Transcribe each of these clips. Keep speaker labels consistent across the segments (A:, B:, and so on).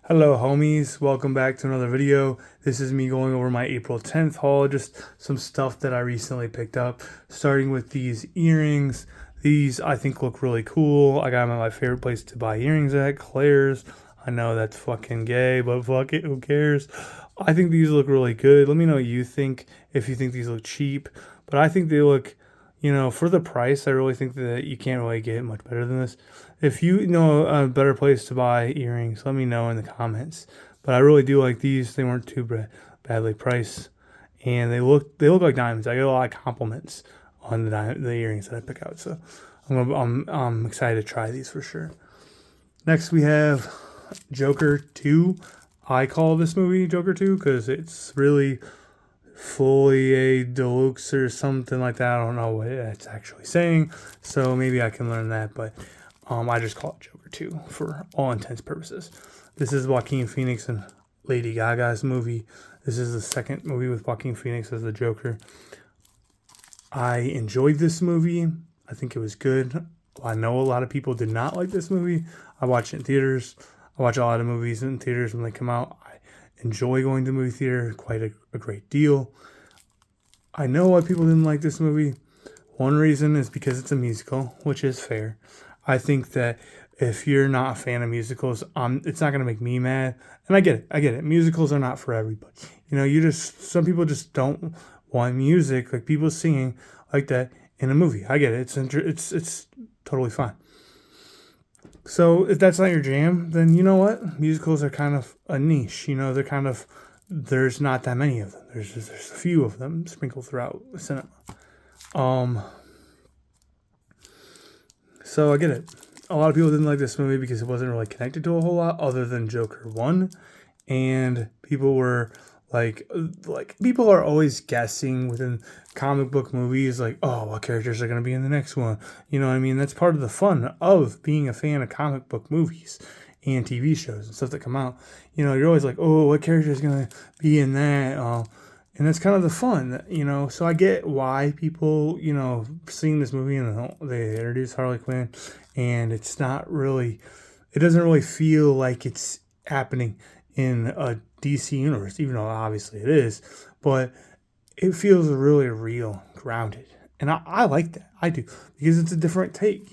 A: Hello homies, welcome back to another video. This is me going over my April 10th haul, just some stuff that I recently picked up, starting with these earrings. These I think look really cool. I got them at my favorite place to buy earrings at, Claire's. I know that's fucking gay, but fuck it, who cares? I think these look really good. Let me know what you think, if you think these look cheap, but I think they look, for the price, I really think that you can't really get much better than this. If you know a better place to buy earrings, let me know in the comments. But I really do like these. They weren't too badly priced, and they look like diamonds. I get a lot of compliments on the earrings that I pick out. So I'm excited to try these for sure. Next we have Joker 2. I call this movie Joker 2 because it's really fully a deluxe or something like that. I don't know what it's actually saying, so maybe I can learn that. But I just call it Joker 2 for all intents purposes. This is Joaquin Phoenix and Lady Gaga's movie. This is the second movie with Joaquin Phoenix as the Joker. I enjoyed this movie. I think it was good. I know a lot of people did not like this movie. I watched it in theaters. I watch a lot of movies in theaters when they come out. I enjoy going to the movie theater quite a great deal. I know why people didn't like this movie. One reason is because it's a musical, which is fair. I think that if you're not a fan of musicals, it's not gonna make me mad. And I get it. I get it. Musicals are not for everybody. Some people just don't want music, like people singing like that in a movie. I get it. It's totally fine. So if that's not your jam, then you know what? Musicals are kind of a niche. There's not that many of them. There's a few of them sprinkled throughout the cinema. Um, so I get it. A lot of people didn't like this movie because it wasn't really connected to a whole lot other than Joker 1. And people were like people are always guessing within comic book movies, like, oh, what characters are going to be in the next one. You know what I mean? That's part of the fun of being a fan of comic book movies and TV shows and stuff that come out. You're always like, oh, what character is going to be in that? And that's kind of the fun. So I get why people, seeing this movie and they introduce Harley Quinn, and it doesn't really feel like it's happening in a DC universe, even though obviously it is, but it feels really real, grounded. And I like that. I do, because it's a different take.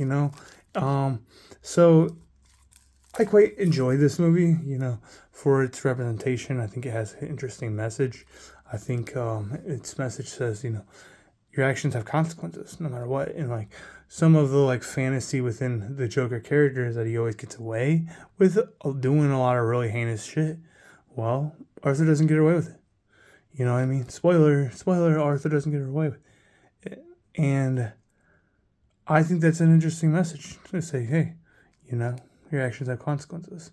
A: So I quite enjoy this movie, for its representation. I think it has an interesting message. I think its message says, your actions have consequences no matter what. And like some of the like fantasy within the Joker character is that he always gets away with doing a lot of really heinous shit. Well, Arthur doesn't get away with it. You know what I mean? Spoiler, Arthur doesn't get away with it. And I think that's an interesting message to say, hey, your actions have consequences.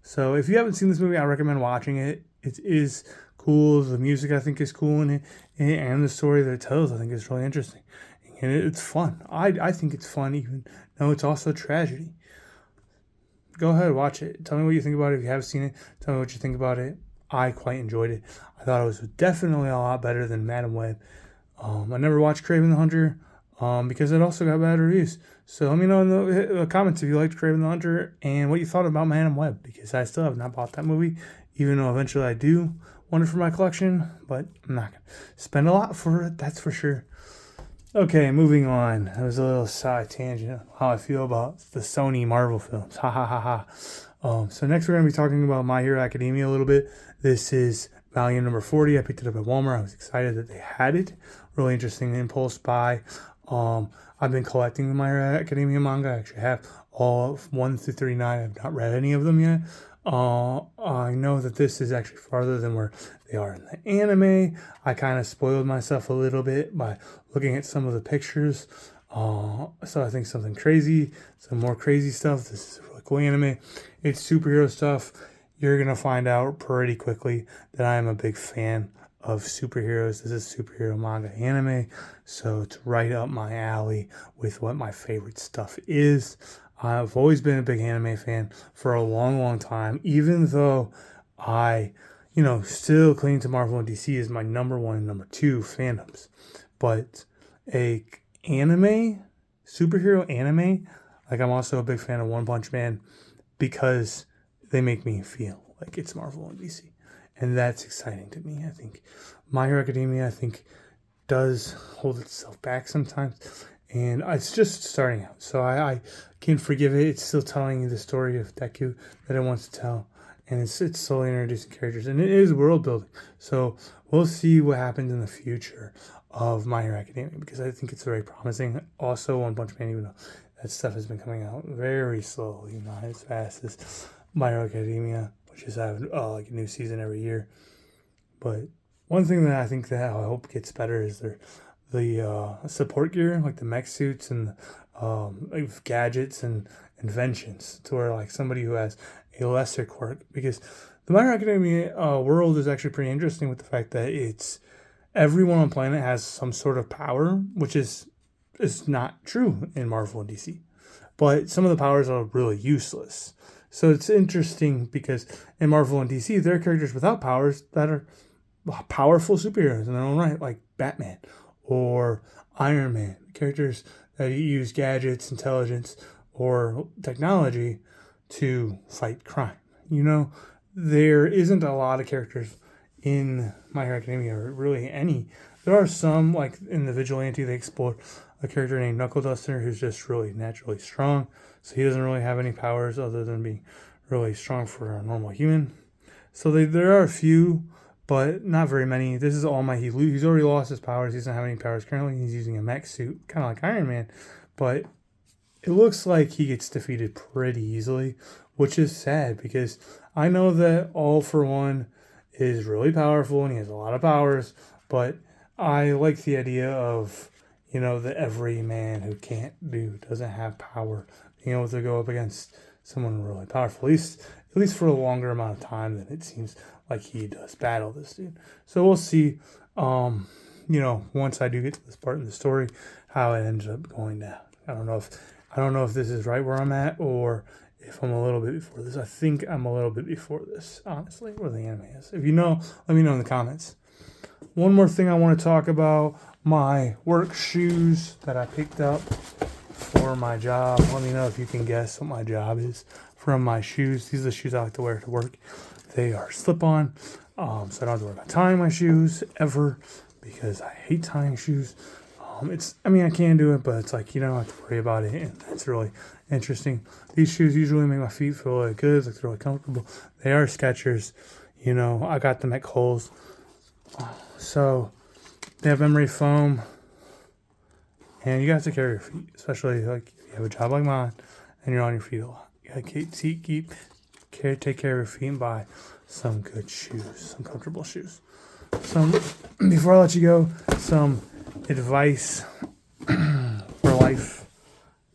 A: So if you haven't seen this movie, I recommend watching it. It is cool. The music I think is cool in it, and the story that it tells I think is really interesting. And it's fun. I think it's fun, even though it's also a tragedy. Go ahead, watch it. Tell me what you think about it. If you have seen it, tell me what you think about it. I quite enjoyed it. I thought it was definitely a lot better than Madam Web. I never watched Craven the Hunter because it also got bad reviews. So let me know in the comments if you liked Craven the Hunter and what you thought about Madam Web, because I still have not bought that movie, even though eventually I do want it for my collection, but I'm not going to spend a lot for it, that's for sure. Okay, moving on. That was a little side tangent. How I feel about the Sony Marvel films. Ha ha ha ha. So next we're going to be talking about My Hero Academia a little bit. This is volume number 40. I picked it up at Walmart. I was excited that they had it. Really interesting impulse buy. I've been collecting the My Hero Academia manga. I actually have all of 1 through 39. I've not read any of them yet. I know that this is actually farther than where they are in the anime. I kind of spoiled myself a little bit by looking at some of the pictures. So I think some more crazy stuff. This is a really cool anime. It's superhero stuff. You're going to find out pretty quickly that I am a big fan of superheroes. This is superhero manga anime, so it's right up my alley with what my favorite stuff is. I've always been a big anime fan for a long, long time, even though I, still cling to Marvel and DC as my number one and number two fandoms. But a superhero anime, like I'm also a big fan of One Punch Man because they make me feel like it's Marvel and DC. And that's exciting to me. I think My Hero Academia, I think, does hold itself back sometimes. And it's just starting out. So I can forgive it. It's still telling you the story of Deku that it wants to tell. And it's slowly introducing characters. And it is world building. So we'll see what happens in the future of My Hero Academia, because I think it's very promising. Also, One Punch Man, even though that stuff has been coming out very slowly, not as fast as My Hero Academia, which is having like a new season every year. But one thing that I think that I hope gets better is the support gear, like the mech suits and like gadgets and inventions, to where like somebody who has a lesser quirk, because the My Hero Academia world is actually pretty interesting with the fact that it's everyone on the planet has some sort of power, which is not true in Marvel and DC. But some of the powers are really useless. So it's interesting because in Marvel and DC, there are characters without powers that are powerful superheroes in their own right, like Batman or Iron Man, characters that use gadgets, intelligence, or technology to fight crime. You know, there isn't a lot of characters in My Hero Academia, or really any. There are some, like in the Vigilante, they explore a character named Knuckle Duster who's just really naturally strong. So he doesn't really have any powers other than being really strong for a normal human. So there are a few, but not very many. This is All Might. He's already lost his powers. He doesn't have any powers currently. He's using a mech suit, kind of like Iron Man. But it looks like he gets defeated pretty easily, which is sad because I know that All For One is really powerful and he has a lot of powers, but I like the idea of, you know, the everyman who doesn't have power, being able to go up against someone really powerful, at least for a longer amount of time than it seems like he does battle this dude. So we'll see, you know, once I do get to this part in the story, how it ends up going down. I don't know if this is right where I'm at, or if I'm a little bit before this. I think I'm a little bit before this, honestly, where the anime is. If you know, let me know in the comments. One more thing I want to talk about, my work shoes that I picked up for my job. Let me know if you can guess what my job is from my shoes. These are the shoes I like to wear to work. They are slip-on, so I don't have to worry about tying my shoes ever, because I hate tying shoes. I can do it, but it's like, you don't have to worry about it, and that's really interesting. These shoes usually make my feet feel really good, like they're really comfortable. They are Skechers, you know, I got them at Kohl's. So they have memory foam, and you got to take care of your feet, especially like if you have a job like mine and you're on your feet a lot. You got to take care of your feet and buy some good shoes, some comfortable shoes. Before I let you go, some advice for life.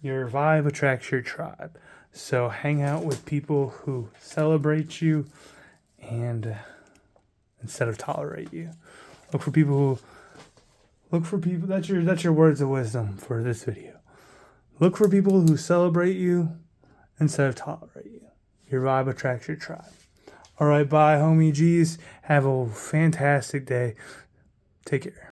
A: Your vibe attracts your tribe. So hang out with people who celebrate you and instead of tolerate you. Look for people. That's your words of wisdom for this video. Look for people who celebrate you instead of tolerate you. Your vibe attracts your tribe. All right, bye, homie G's. Have a fantastic day. Take care.